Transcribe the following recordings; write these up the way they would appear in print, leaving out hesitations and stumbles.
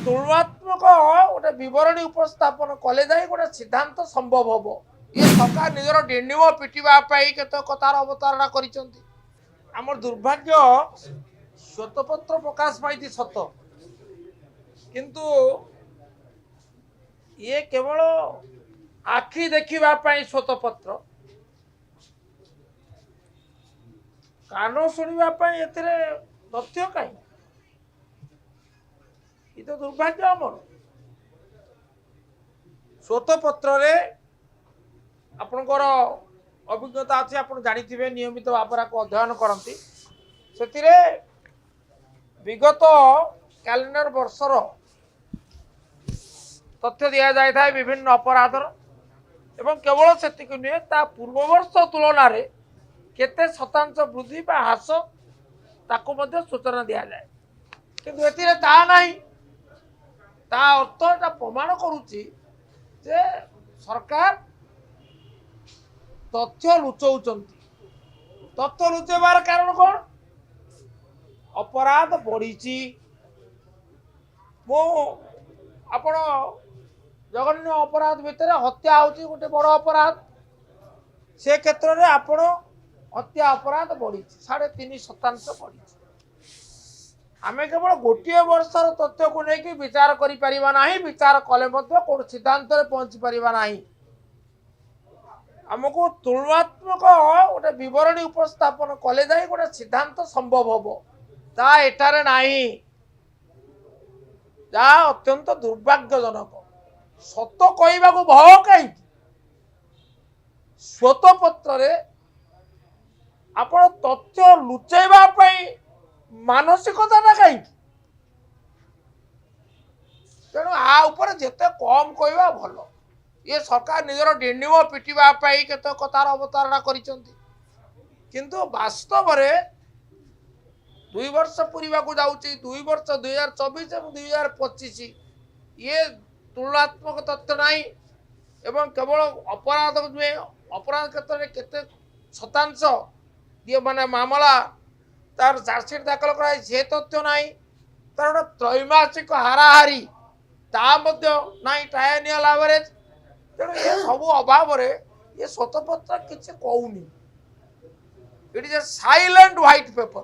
तुलनात्मक गोटे बरणी उपस्थापन कले जाए गोटे सिद्धांत संभव हम। ये सरकार निजर डेंडिम पिटापी केत कतार अवतारणा कर दुर्भाग्य श्वेतपत्र प्रकाश पाई सत किंतु ये केवल आखि देखा श्वेतपत्र कान शुणापी तथ्य कहीं ये तो दुर्भाग्य आमर श्वेतपत्र आपणकर अभिज्ञता अच्छी आप जानी नियमित भाव को अध्ययन करती से विगत कैलेंडर वर्षर तथ्य दि जाए विभिन्न अपराधर एवं केवल से नुहे ता पूर्व वर्ष तुलन में केते शतांश वृद्धि ह्रास ताकू सूचना दि जाए किंतु एथिरे ता नहीं ता अर्थ एटा प्रमाण करुच्ची जे सरकार तथ्य लुचौचंती। तथ्य लुचेबार कारण कौन? अपराध बढ़ी आपण जघन्य अपराध भितर हत्या होची गोटे बड़ अपराध से क्षेत्र में आपण हत्या अपराध बढ़ी 3.5% बढ़ी। आमे केवल गोटे वर्षर तथ्य को लेकिन विचार करि परिबा नाही, विचार कले मध्य कोन सिद्धांत रे पहुंची परिबा नाही। हमको तुलनात्मक गोटे बरणी उपस्थापन कले जाए गोटे सिद्धांत संभव हम ता एठारे नाही। जहाँ अत्यंत दुर्भाग्यजनक सत कहवा भय कहीं श्वेतपत्र आपण तथ्य लुचेवा मानसिकता कहीं तेणु आ उपर जेते कम कहवा भल। ये सरकार निजर डेंडिम पिटापी केत कतार अवतारणा किंतु वास्तव में 2 वर्ष पूरा को जाऊँगी 2 वर्ष 2024 और 2025 ये तुलनात्मक तथ्य नहीं एवं केवल अपराध नुहे अपराध क्षेत्र में केते शतांश दिए माने मामला तार चार्जसीट दाखल कराई से तथ्य नहीं तार गोटे त्रैमासिक हाराहारी ता नहीं ट्रायनियल एवरेज तेणु ये सब अभाव ये श्वेतपत्र किसी कहूनी। It is a silent white paper,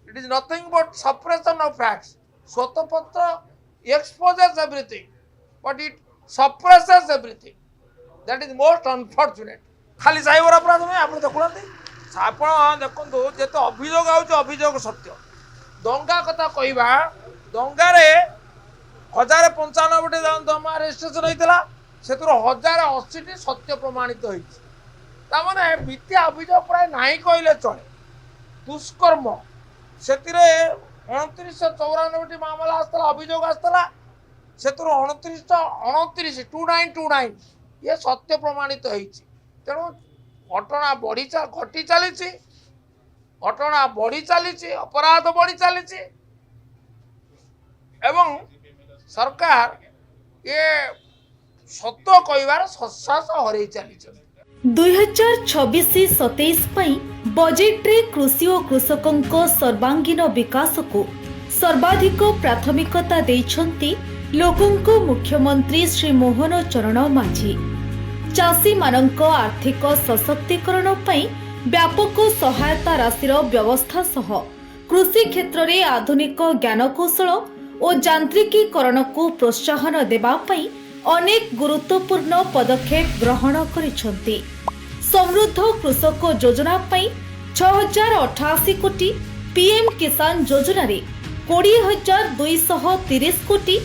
it is nothing but suppression of facts. श्वेतपत्र exposes everything but it suppresses everything, that is most unfortunate। खाली साइबर अपराध में आप देखुनाते आप देखो जेते अभियोग अभियोग सत्य दंगा कथा कहवा दंगारे 1095 जमा रेजिस्ट्रेशन होता से 1080 सत्य प्रमाणित होने मिथ्या अभियोग प्राय नहीं कहले चले। दुष्कर्म से 2994 मामला आसला अभियोग आसला से 2929 ये सत्य प्रमाणित होती। तेणु घटना घटी चली घटना बढ़ी चली अपराध बढ़ी चली एवं सरकार ये सत्य कहवार सश्वास हरई चली। 2026-27 बजेट रे कृषि और कृषकों सर्वांगीन विकास को सर्वाधिक प्राथमिकता देइछंती लोकंको मुख्यमंत्री श्री मोहन चरण माझी। चाषी मानक आर्थिक सशक्तिकरण पई व्यापक सहायता राशिर व्यवस्था सह कृषि क्षेत्र में आधुनिक ज्ञानकौशल और यांत्रिकीकरण को प्रोत्साहन देबा पई अनेक गुरुत्वपूर्ण पदक्षेप ग्रहण करिसंती। समृद्ध कृषक योजना पई 6088 कोटी, पीएम किसान योजना रे 20,230 कोटी,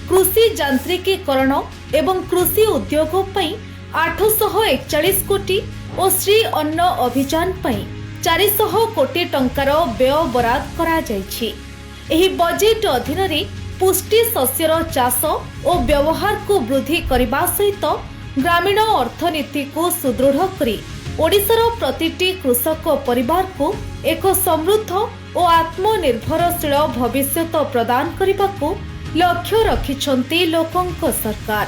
कृषि यांत्रिकीकरण एवं कृषि उद्योग पई 841 कोटी और श्री अन्न अभियान पई 400 कोटी टंकार व्यय बराद करा जायछि। एही बजेट अधीन रे पुष्टि शस्यर चाष और व्यवहार को वृद्धि करने सहित ग्रामीण अर्थनीति को सुदृढ़ करी ओडिशार प्रतिटी कृषक परिवार को एक समृद्ध और आत्मनिर्भरशील भविष्य प्रदान करने को लक्ष्य रखिछंती लोकंक सरकार।